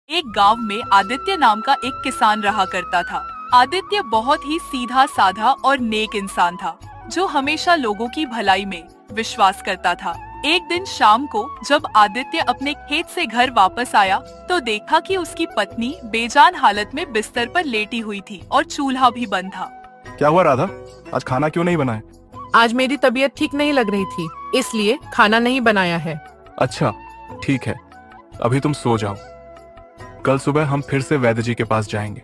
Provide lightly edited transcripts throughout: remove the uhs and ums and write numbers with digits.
एक गांव में आदित्य नाम का एक किसान रहा करता था। आदित्य बहुत ही सीधा साधा और नेक इंसान था, जो हमेशा लोगों की भलाई में विश्वास करता था। एक दिन शाम को जब आदित्य अपने खेत से घर वापस आया, तो देखा कि उसकी पत्नी बेजान हालत में बिस्तर पर लेटी हुई थी और चूल्हा भी बंद था। क्या हुआ राधा, आज खाना क्यों नहीं बनाया? आज मेरी तबीयत ठीक नहीं लग रही थी, इसलिए खाना नहीं बनाया है। अच्छा ठीक है, अभी तुम सो जाओ। कल सुबह हम फिर से वैद्य जी के पास जाएंगे।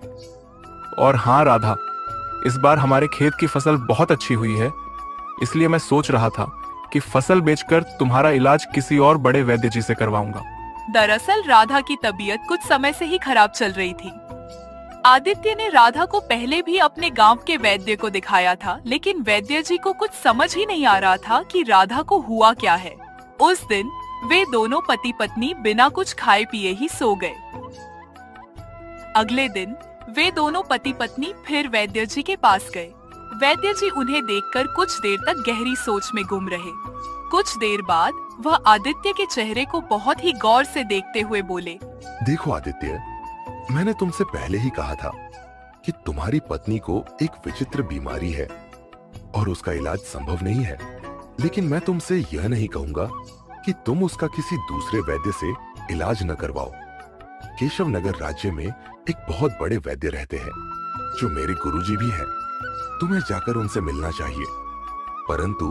और हाँ राधा, इस बार हमारे खेत की फसल बहुत अच्छी हुई है, इसलिए मैं सोच रहा था कि फसल बेचकर तुम्हारा इलाज किसी और बड़े वैद्य जी से करवाऊंगा। दरअसल राधा की तबीयत कुछ समय से ही खराब चल रही थी। आदित्य ने राधा को पहले भी अपने गांव के वैद्य को दिखाया था, लेकिन वैद्य जी को कुछ समझ ही नहीं आ रहा था कि राधा को हुआ क्या है। उस दिन वे दोनों पति पत्नी बिना कुछ खाए पिए ही सो गए। अगले दिन वे दोनों पति पत्नी फिर वैद्य जी के पास गए। वैद्य जी उन्हें देखकर कुछ देर तक गहरी सोच में गुम रहे। कुछ देर बाद वह आदित्य के चेहरे को बहुत ही गौर से देखते हुए बोले, देखो आदित्य, मैंने तुमसे पहले ही कहा था कि तुम्हारी पत्नी को एक विचित्र बीमारी है और उसका इलाज संभव नहीं है। लेकिन मैं तुमसे यह नहीं कहूंगा कि तुम उसका किसी दूसरे वैद्य से इलाज न करवाओ। केशव नगर राज्य में एक बहुत बड़े वैद्य रहते हैं, जो मेरे गुरुजी भी हैं। तुम्हें जाकर उनसे मिलना चाहिए, परंतु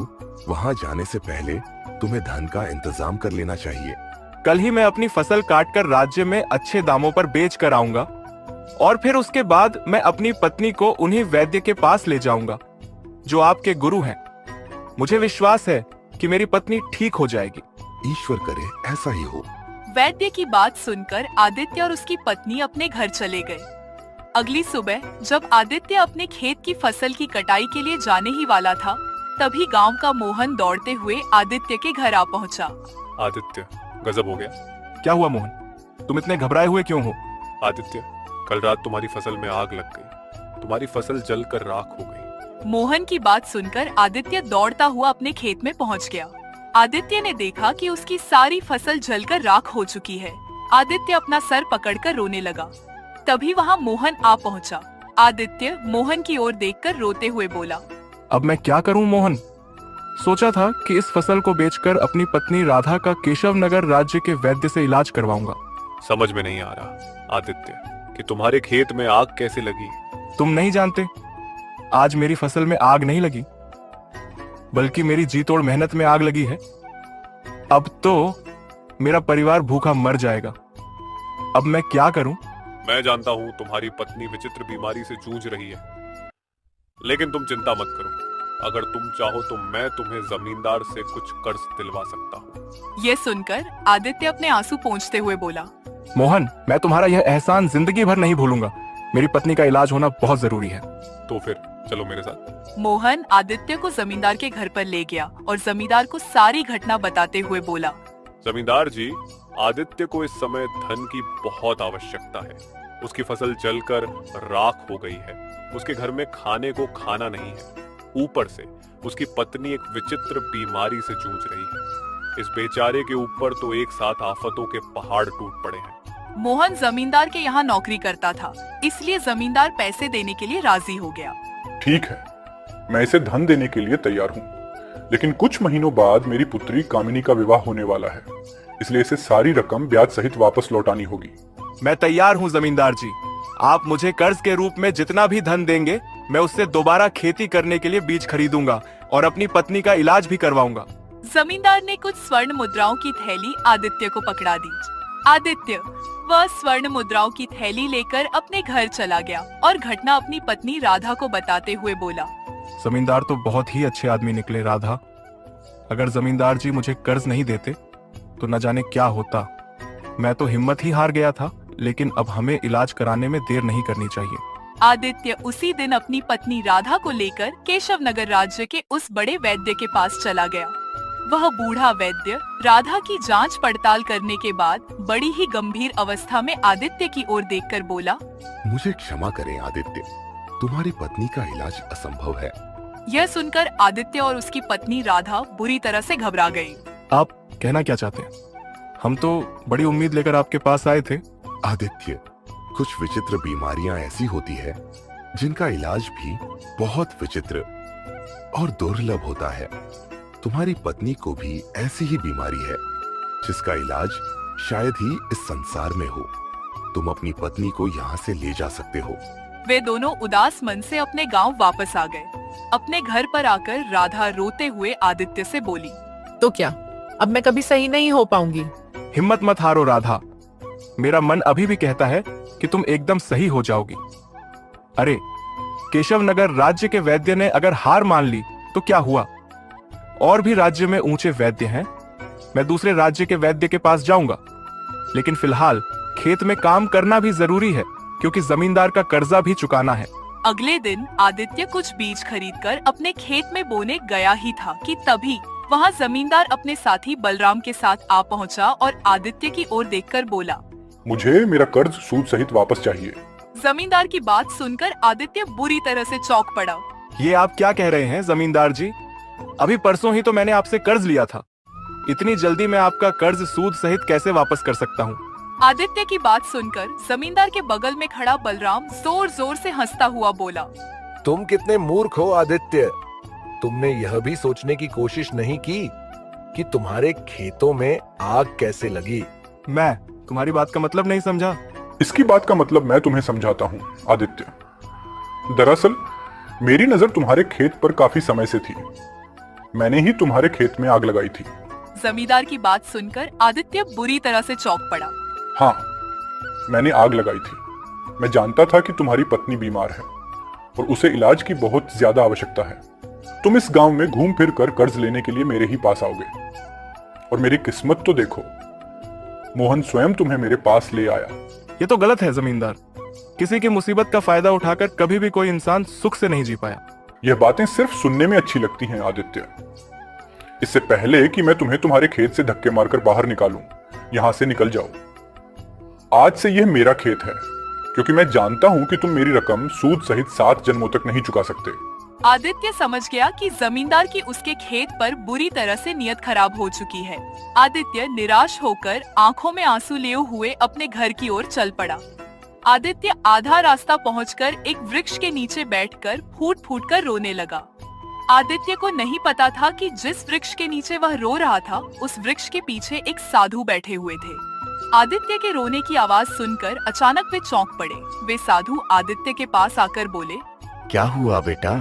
वहां जाने से पहले तुम्हें धन का इंतजाम कर लेना चाहिए। कल ही मैं अपनी फसल काटकर राज्य में अच्छे दामों पर बेच कर आऊंगा और फिर उसके बाद मैं अपनी पत्नी को उन्हीं वैद्य के पास ले जाऊंगा, जो आपके गुरु हैं। मुझे विश्वास है कि मेरी पत्नी ठीक हो जाएगी। ईश्वर करे ऐसा ही हो। वैद्य की बात सुनकर आदित्य और उसकी पत्नी अपने घर चले गए। अगली सुबह जब आदित्य अपने खेत की फसल की कटाई के लिए जाने ही वाला था, तभी गांव का मोहन दौड़ते हुए आदित्य के घर आ पहुंचा। आदित्य, गजब हो गया। क्या हुआ मोहन, तुम इतने घबराए हुए क्यों हो? आदित्य, कल रात तुम्हारी फसल में आग लग गई। तुम्हारी फसल जलकर राख हो गई। मोहन की बात सुनकर आदित्य दौड़ता हुआ अपने खेत में पहुंच गया। आदित्य ने देखा कि उसकी सारी फसल जलकर राख हो चुकी है। आदित्य अपना सर पकड़कर रोने लगा। तभी वहां मोहन आ पहुंचा। आदित्य मोहन की ओर देखकर रोते हुए बोला, अब मैं क्या करूं मोहन? सोचा था कि इस फसल को बेचकर अपनी पत्नी राधा का केशव नगर राज्य के वैद्य से इलाज करवाऊंगा। समझ में नहीं आ रहा आदित्य कि तुम्हारे खेत में आग कैसे लगी। तुम नहीं जानते, आज मेरी फसल में आग नहीं लगी, बल्कि मेरी जी तोड़ मेहनत में आग लगी है। अब तो मेरा परिवार भूखा मर जाएगा। अब मैं क्या करूं? मैं जानता हूं तुम्हारी पत्नी विचित्र बीमारी से जूझ रही है, लेकिन तुम चिंता मत करो। अगर तुम चाहो तो मैं तुम्हें जमींदार से कुछ कर्ज दिलवा सकता हूँ। ये सुनकर आदित्य अपने आंसू पोंछते हुए बोला, मोहन, मैं तुम्हारा यह एहसान जिंदगी भर नहीं भूलूंगा। मेरी पत्नी का इलाज होना बहुत जरूरी है। तो फिर चलो मेरे साथ। मोहन आदित्य को जमींदार के घर पर ले गया और जमींदार को सारी घटना बताते हुए बोला, जमींदार जी, आदित्य को इस समय धन की बहुत आवश्यकता है। उसकी फसल जलकर राख हो गई है। उसके घर में खाने को खाना नहीं है। ऊपर से उसकी पत्नी एक विचित्र बीमारी से जूझ रही है। इस बेचारे के ऊपर तो एक साथ आफतों के पहाड़ टूट पड़े हैं। मोहन जमींदार के यहाँ नौकरी करता था, इसलिए जमींदार पैसे देने के लिए राजी हो गया। ठीक है, मैं इसे धन देने के लिए तैयार हूँ, लेकिन कुछ महीनों बाद मेरी पुत्री कामिनी का विवाह होने वाला है, इसलिए इसे सारी रकम ब्याज सहित वापस लौटानी होगी। मैं तैयार हूँ जमींदार जी। आप मुझे कर्ज के रूप में जितना भी धन देंगे, मैं उससे दोबारा खेती करने के लिए बीज खरीदूंगा और अपनी पत्नी का इलाज भी करवाऊंगा। जमींदार ने कुछ स्वर्ण मुद्राओं की थैली आदित्य को पकड़ा दी। आदित्य वह स्वर्ण मुद्राओं की थैली लेकर अपने घर चला गया और घटना अपनी पत्नी राधा को बताते हुए बोला, जमींदार तो बहुत ही अच्छे आदमी निकले राधा। अगर जमींदार जी मुझे कर्ज नहीं देते तो न जाने क्या होता। मैं तो हिम्मत ही हार गया था, लेकिन अब हमें इलाज कराने में देर नहीं करनी चाहिए। आदित्य उसी दिन अपनी पत्नी राधा को लेकर केशव नगर राज्य के उस बड़े वैद्य के पास चला गया। वह बूढ़ा वैद्य राधा की जांच पड़ताल करने के बाद बड़ी ही गंभीर अवस्था में आदित्य की ओर देखकर बोला, मुझे क्षमा करें आदित्य, तुम्हारी पत्नी का इलाज असंभव है। यह सुनकर आदित्य और उसकी पत्नी राधा बुरी तरह से घबरा गई। आप कहना क्या चाहते हैं? हम तो बड़ी उम्मीद लेकर आपके पास आए थे, आदित्य, कुछ विचित्र बीमारियां ऐसी होती है जिनका इलाज भी बहुत विचित्र और दुर्लभ होता है। तुम्हारी पत्नी को भी ऐसी ही बीमारी है जिसका इलाज शायद ही इस संसार में हो। तुम अपनी पत्नी को यहाँ से ले जा सकते हो। वे दोनों उदास मन से अपने गांव वापस आ गए। अपने घर पर आकर राधा रोते हुए आदित्य से बोली, तो क्या अब मैं कभी सही नहीं हो पाऊंगी? हिम्मत मत हारो राधा, मेरा मन अभी भी कहता है कि तुम एकदम सही हो जाओगी। अरे, केशव नगर राज्य के वैद्य ने अगर हार मान ली तो क्या हुआ? और भी राज्य में ऊंचे वैद्य हैं। मैं दूसरे राज्य के वैद्य के पास जाऊंगा, लेकिन फिलहाल खेत में काम करना भी जरूरी है क्योंकि जमींदार का कर्जा भी चुकाना है। अगले दिन आदित्य कुछ बीज खरीदकर अपने खेत में बोने गया ही था कि तभी वहाँ जमींदार अपने साथी बलराम के साथ आ पहुँचा और आदित्य की ओर देखकर बोला, मुझे मेरा कर्ज सूद सहित वापस चाहिए। जमींदार की बात सुनकर आदित्य बुरी तरह से चौंक पड़ा। ये आप क्या कह रहे हैं जमींदार जी? अभी परसों ही तो मैंने आपसे कर्ज लिया था। इतनी जल्दी मैं आपका कर्ज सूद सहित कैसे वापस कर सकता हूँ? आदित्य की बात सुनकर जमींदार के बगल में खड़ा बलराम जोर जोर से हंसता हुआ बोला, तुम कितने मूर्ख हो आदित्य। तुमने यह भी सोचने की कोशिश नहीं की कि तुम्हारे खेतों में आग कैसे लगी। मैं तुम्हारी बात का मतलब नहीं समझा। इसकी बात का मतलब मैं तुम्हें समझाता हूँ आदित्य। दरअसल मेरी नजर तुम्हारे खेत पर काफी समय से थी। मैंने ही तुम्हारे खेत में आग लगाई थी। जमींदार की बात सुनकर आदित्य बुरी तरह से चौंक पड़ा। हाँ, मैंने आग लगाई थी। मैं जानता था कि तुम्हारी पत्नी बीमार है और उसे इलाज की बहुत ज्यादा आवश्यकता है। तुम इस गांव में घूम फिर कर कर्ज लेने के लिए मेरे ही पास आओगे, और मेरी किस्मत तो देखो, मोहन स्वयं तुम्हें मेरे पास ले आया। ये तो गलत है जमींदार। किसी की मुसीबत का फायदा उठाकर कभी भी कोई इंसान सुख से नहीं जी पाया। यह बातें सिर्फ सुनने में अच्छी लगती हैं आदित्य। इससे पहले कि मैं तुम्हें तुम्हारे खेत से धक्के मारकर बाहर निकालूं, यहां से निकल जाओ। आज से यह मेरा खेत है, क्योंकि मैं जानता हूं कि तुम मेरी रकम सूद सहित 7 जन्मों तक नहीं चुका सकते। आदित्य समझ गया कि जमींदार की उसके खेत पर बुरी तरह से नियत खराब हो चुकी है। आदित्य निराश होकर आंखों में आंसू लिए हुए अपने घर की ओर चल पड़ा। आदित्य आधा रास्ता पहुंचकर एक वृक्ष के नीचे बैठकर फूट फूट कर रोने लगा। आदित्य को नहीं पता था कि जिस वृक्ष के नीचे वह रो रहा था, उस वृक्ष के पीछे एक साधु बैठे हुए थे। आदित्य के रोने की आवाज सुनकर अचानक वे चौंक पड़े। वे साधु आदित्य के पास आकर बोले, क्या हुआ बेटा,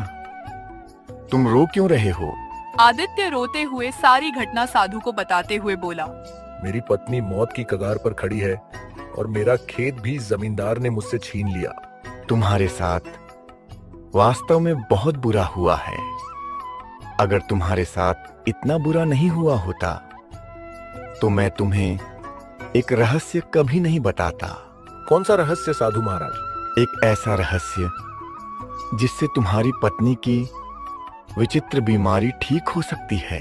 तुम रो क्यों रहे हो? आदित्य रोते हुए सारी घटना साधु को बताते हुए बोला, मेरी पत्नी मौत की कगार पर खड़ी है और मेरा खेत भी जमींदार ने मुझसे छीन लिया। तुम्हारे साथ वास्तव में बहुत बुरा हुआ है। अगर तुम्हारे साथ इतना बुरा नहीं हुआ होता तो मैं तुम्हें एक रहस्य कभी नहीं बताता। कौन सा रहस्य साधु महाराज? एक ऐसा रहस्य जिससे तुम्हारी पत्नी की विचित्र बीमारी ठीक हो सकती है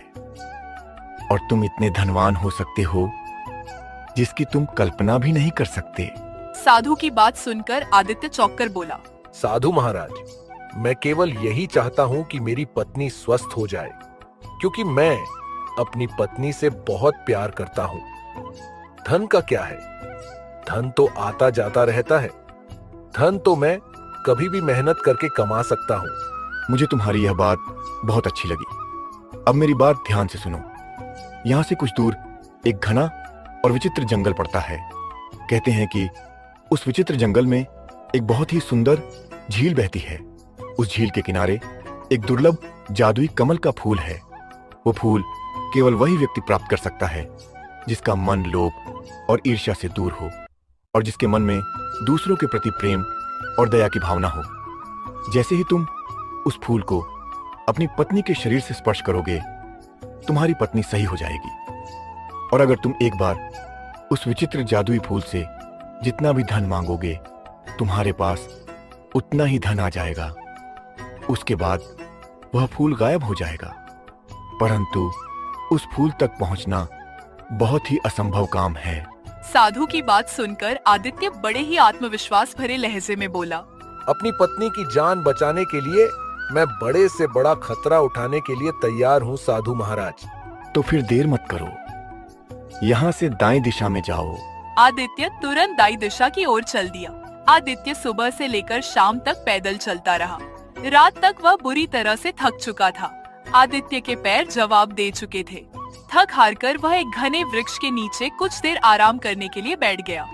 और तुम इतने धनवान हो सकते हो जिसकी तुम कल्पना भी नहीं कर सकते। साधु की बात सुनकर आदित्य चौंककर बोला, साधु महाराज, मैं केवल यही चाहता हूँ कि मेरी पत्नी स्वस्थ हो जाए, क्योंकि मैं अपनी पत्नी से बहुत प्यार करता हूँ। धन का क्या है? धन तो आता जाता रहता है। धन तो मैं कभी भी मेहनत करके कमा सकता हूँ। मुझे तुम्हारी यह बात बहुत अच्छी लगी। अब मेरी बात ध्यान से सुनो। यहाँ से कुछ दूर एक घना और विचित्र जंगल पड़ता है। कहते हैं कि उस विचित्र जंगल में एक बहुत ही सुंदर झील बहती है। उस झील के किनारे एक दुर्लभ जादुई कमल का फूल है। वो फूल केवल वही व्यक्ति प्राप्त कर सकता है जिसका मन लोभ और ईर्ष्या से दूर हो और जिसके मन में दूसरों के प्रति प्रेम और दया की भावना हो। जैसे ही तुम उस फूल को अपनी पत्नी के शरीर से स्पर्श करोगे, तुम्हारी पत्नी सही हो जाएगी। और अगर तुम एक बार उस विचित्र जादुई फूल से जितना भी धन मांगोगे, तुम्हारे पास उतना ही धन आ जाएगा। उसके बाद वह फूल गायब हो जाएगा। परंतु उस फूल तक पहुंचना बहुत ही असंभव काम है। साधु की बात सुनकर आदित्य बड़े ही आत्मविश्वास भरे लहजे में बोला, अपनी पत्नी की जान बचाने के लिए मैं बड़े से बड़ा खतरा उठाने के लिए तैयार हूँ साधु महाराज। तो फिर देर मत करो, यहाँ से दाएं दिशा में जाओ आदित्य तुरंत दाई दिशा की ओर चल दिया। आदित्य सुबह से लेकर शाम तक पैदल चलता रहा। रात तक वह बुरी तरह से थक चुका था। आदित्य के पैर जवाब दे चुके थे। थक हारकर वह एक घने वृक्ष के नीचे कुछ देर आराम करने के लिए बैठ गया।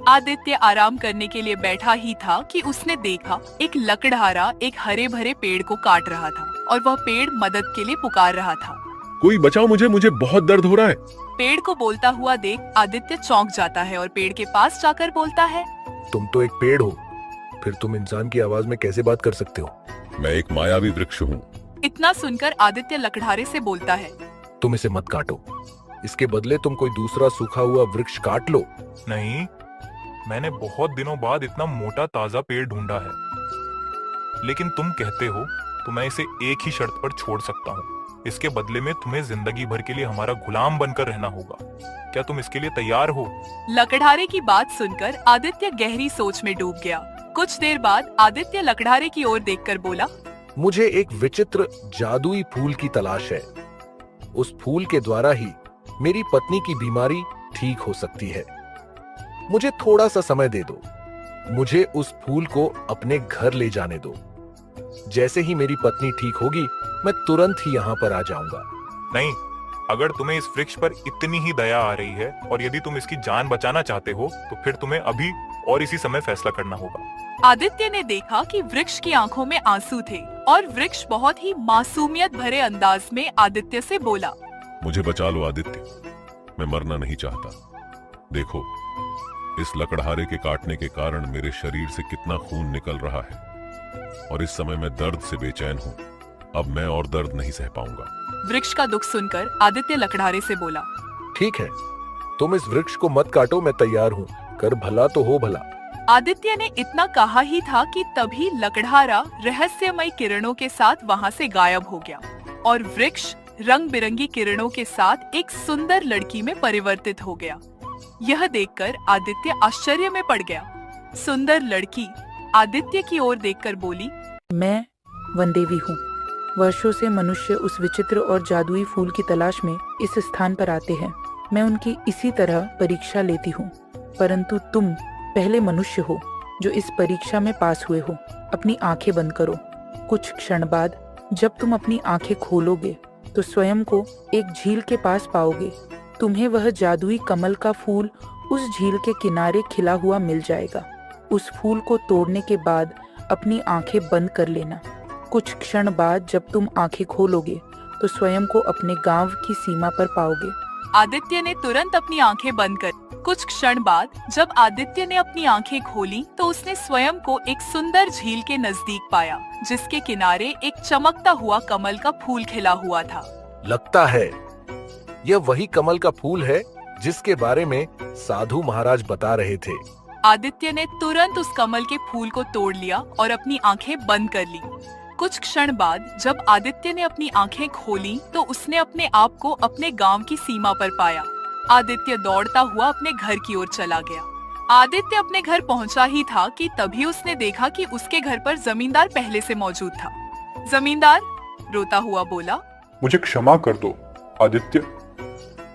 आदित्य आराम करने के लिए बैठा ही था कि उसने देखा एक लकड़हारा एक हरे भरे पेड़ को काट रहा था और वह पेड़ मदद के लिए पुकार रहा था। कोई बचाओ मुझे, मुझे बहुत दर्द हो रहा है। पेड़ को बोलता हुआ देख आदित्य चौंक जाता है और पेड़ के पास जाकर बोलता है, तुम तो एक पेड़ हो, फिर तुम इंसान की आवाज में कैसे बात कर सकते हो? मैं एक मायावी वृक्ष हूँ। इतना सुनकर आदित्य लकड़हारे से बोलता है, तुम इसे मत काटो, इसके बदले तुम कोई दूसरा सूखा हुआ वृक्ष काट लो। नहीं, मैंने बहुत दिनों बाद इतना मोटा ताजा पेड़ ढूंढा है, लेकिन तुम कहते हो तो मैं इसे एक ही शर्त पर छोड़ सकता हूँ। इसके बदले में तुम्हें जिंदगी भर के लिए हमारा गुलाम बनकर रहना होगा। क्या तुम इसके लिए तैयार हो? लकड़हारे की बात सुनकर आदित्य गहरी सोच में डूब गया। कुछ देर बाद आदित्य लकड़हारे की ओर देखकर बोला, मुझे एक विचित्र जादुई फूल की तलाश है। उस फूल के द्वारा ही मेरी पत्नी की बीमारी ठीक हो सकती है। मुझे थोड़ा सा समय दे दो। मुझे उस फूल को अपने घर ले जाने दो। जैसे ही मेरी पत्नी ठीक होगी, मैं तुरंत ही यहाँ पर आ जाऊंगा। नहीं, अगर तुम्हें इस वृक्ष पर इतनी ही दया आ रही है और यदि तुम इसकी जान बचाना चाहते हो, तो फिर तुम्हें अभी और इसी समय फैसला करना होगा। आदित्य ने देखा कि वृक्ष की आंखों में आंसू थे और वृक्ष बहुत ही मासूमियत भरे अंदाज में आदित्य से बोला, मुझे बचा लो आदित्य, मैं मरना नहीं चाहता। देखो, इस लकड़हारे के काटने के कारण मेरे शरीर से कितना खून निकल रहा है और इस समय मैं दर्द से बेचैन हूँ। अब मैं और दर्द नहीं सह पाऊंगा। वृक्ष का दुख सुनकर आदित्य लकड़हारे से बोला, ठीक है, तुम इस वृक्ष को मत काटो, मैं तैयार हूँ। कर भला तो हो भला। आदित्य ने इतना कहा ही था कि तभी लकड़हारा रहस्यमय किरणों के साथ वहाँ से गायब हो गया और वृक्ष रंग बिरंगी किरणों के साथ एक सुंदर लड़की में परिवर्तित हो गया। यह देखकर आदित्य आश्चर्य में पड़ गया। सुंदर लड़की आदित्य की ओर देखकर बोली, मैं वनदेवी हूँ। वर्षों से मनुष्य उस विचित्र और जादुई फूल की तलाश में इस स्थान पर आते हैं। मैं उनकी इसी तरह परीक्षा लेती हूँ, परंतु तुम पहले मनुष्य हो जो इस परीक्षा में पास हुए हो। अपनी आंखें बंद करो। कुछ क्षण बाद जब तुम अपनी आंखें खोलोगे तो स्वयं को एक झील के पास पाओगे। तुम्हें वह जादुई कमल का फूल उस झील के किनारे खिला हुआ मिल जाएगा। उस फूल को तोड़ने के बाद अपनी आंखें बंद कर लेना। कुछ क्षण बाद जब तुम आंखें खोलोगे तो स्वयं को अपने गांव की सीमा पर पाओगे। आदित्य ने तुरंत अपनी आंखें बंद कर। कुछ क्षण बाद जब आदित्य ने अपनी आंखें खोली तो उसने स्वयं को एक सुंदर झील के नजदीक पाया, जिसके किनारे एक चमकता हुआ कमल का फूल खिला हुआ था। लगता है यह वही कमल का फूल है जिसके बारे में साधु महाराज बता रहे थे। आदित्य ने तुरंत उस कमल के फूल को तोड़ लिया और अपनी आंखें बंद कर ली। कुछ क्षण बाद जब आदित्य ने अपनी आंखें खोली तो उसने अपने आप को अपने गांव की सीमा पर पाया। आदित्य दौड़ता हुआ अपने घर की ओर चला गया। आदित्य अपने घर पहुंचा ही था कि तभी उसने देखा कि उसके घर पर जमींदार पहले से मौजूद था। जमींदार रोता हुआ बोला, मुझे क्षमा कर दो आदित्य,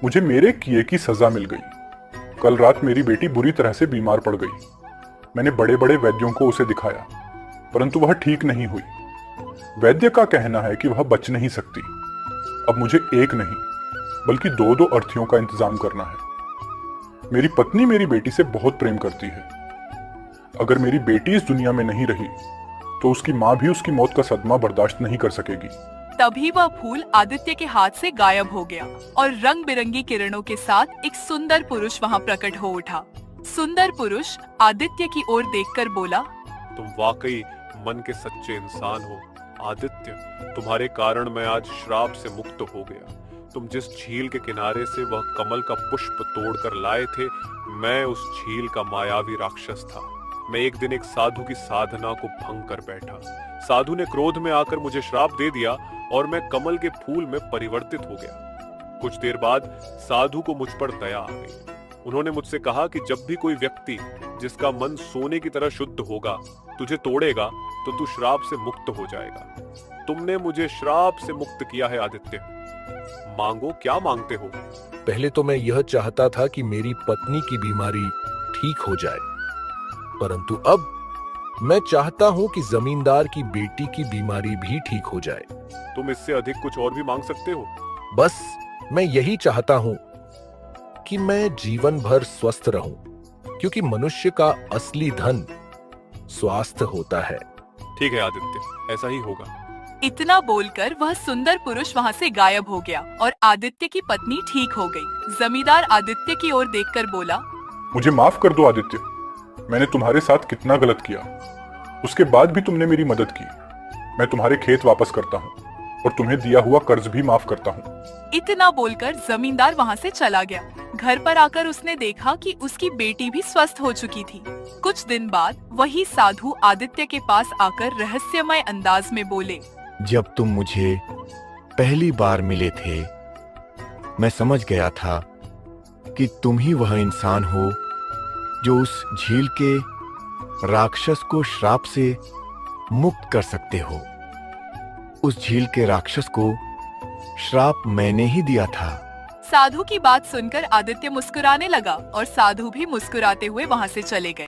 मुझे मेरे किए की सजा मिल गई। कल रात मेरी बेटी बुरी तरह से बीमार पड़ गई। मैंने बड़े बड़े वैद्यों को उसे दिखाया, परंतु वह ठीक नहीं हुई। वैद्य का कहना है कि वह बच नहीं सकती। अब मुझे एक नहीं बल्कि दो दो अर्थियों का इंतजाम करना है। मेरी पत्नी मेरी बेटी से बहुत प्रेम करती है। अगर मेरी बेटी इस दुनिया में नहीं रही तो उसकी माँ भी उसकी मौत का सदमा बर्दाश्त नहीं कर सकेगी। तभी वह फूल आदित्य के हाथ से गायब हो गया और रंग बिरंगी किरणों के साथ एक सुंदर पुरुष वहाँ प्रकट हो उठा। सुंदर पुरुष आदित्य की ओर देखकर बोला, तुम वाकई मन के सच्चे इंसान हो आदित्य। तुम्हारे कारण मैं आज श्राप से मुक्त हो गया। तुम जिस झील के किनारे से वह कमल का पुष्प तोड़कर लाए थे, मैं उस झील का मायावी राक्षस था। मैं एक दिन एक साधु की साधना को भंग कर बैठा। साधु ने क्रोध में आकर मुझे श्राप दे दिया और मैं कमल के फूल में परिवर्तित हो गया। कुछ देर बाद साधु को मुझ पर दया आ गई। उन्होंने मुझसे कहा कि जब भी कोई व्यक्ति जिसका मन सोने की तरह शुद्ध होगा तुझे तोड़ेगा तो तू श्राप से मुक्त हो जाएगा। तुमने मुझे श्राप से मुक्त किया है आदित्य। मांगो, क्या मांगते हो? पहले तो मैं यह चाहता था कि मेरी पत्नी की बीमारी ठीक हो जाए, परंतु अब मैं चाहता हूं कि जमींदार की बेटी की बीमारी भी ठीक हो जाए। तुम इससे अधिक कुछ और भी मांग सकते हो। बस मैं यही चाहता हूं कि मैं जीवन भर स्वस्थ रहूं, क्योंकि मनुष्य का असली धन स्वास्थ्य होता है। ठीक है आदित्य, ऐसा ही होगा। इतना बोलकर वह सुंदर पुरुष वहाँ से गायब हो गया और आदित्य की पत्नी ठीक हो गई। जमींदार आदित्य की ओर देखकर बोला, मुझे माफ कर दो आदित्य, मैंने तुम्हारे साथ कितना गलत किया। उसके बाद भी तुमने मेरी मदद की। मैं तुम्हारे खेत वापस करता हूँ और तुम्हें दिया हुआ कर्ज भी माफ करता हूँ। इतना बोलकर जमींदार वहाँ से चला गया। घर पर आकर उसने देखा कि उसकी बेटी भी स्वस्थ हो चुकी थी। कुछ दिन बाद वही साधु आदित्य के पास आकर रहस्यमय अंदाज में बोले, जब तुम मुझे पहली बार मिले थे, मैं समझ गया था कि तुम ही वह इंसान हो जो उस झील के राक्षस को श्राप से मुक्त कर सकते हो। उस झील के राक्षस को श्राप मैंने ही दिया था। साधु की बात सुनकर आदित्य मुस्कुराने लगा और साधु भी मुस्कुराते हुए वहाँ से चले गए।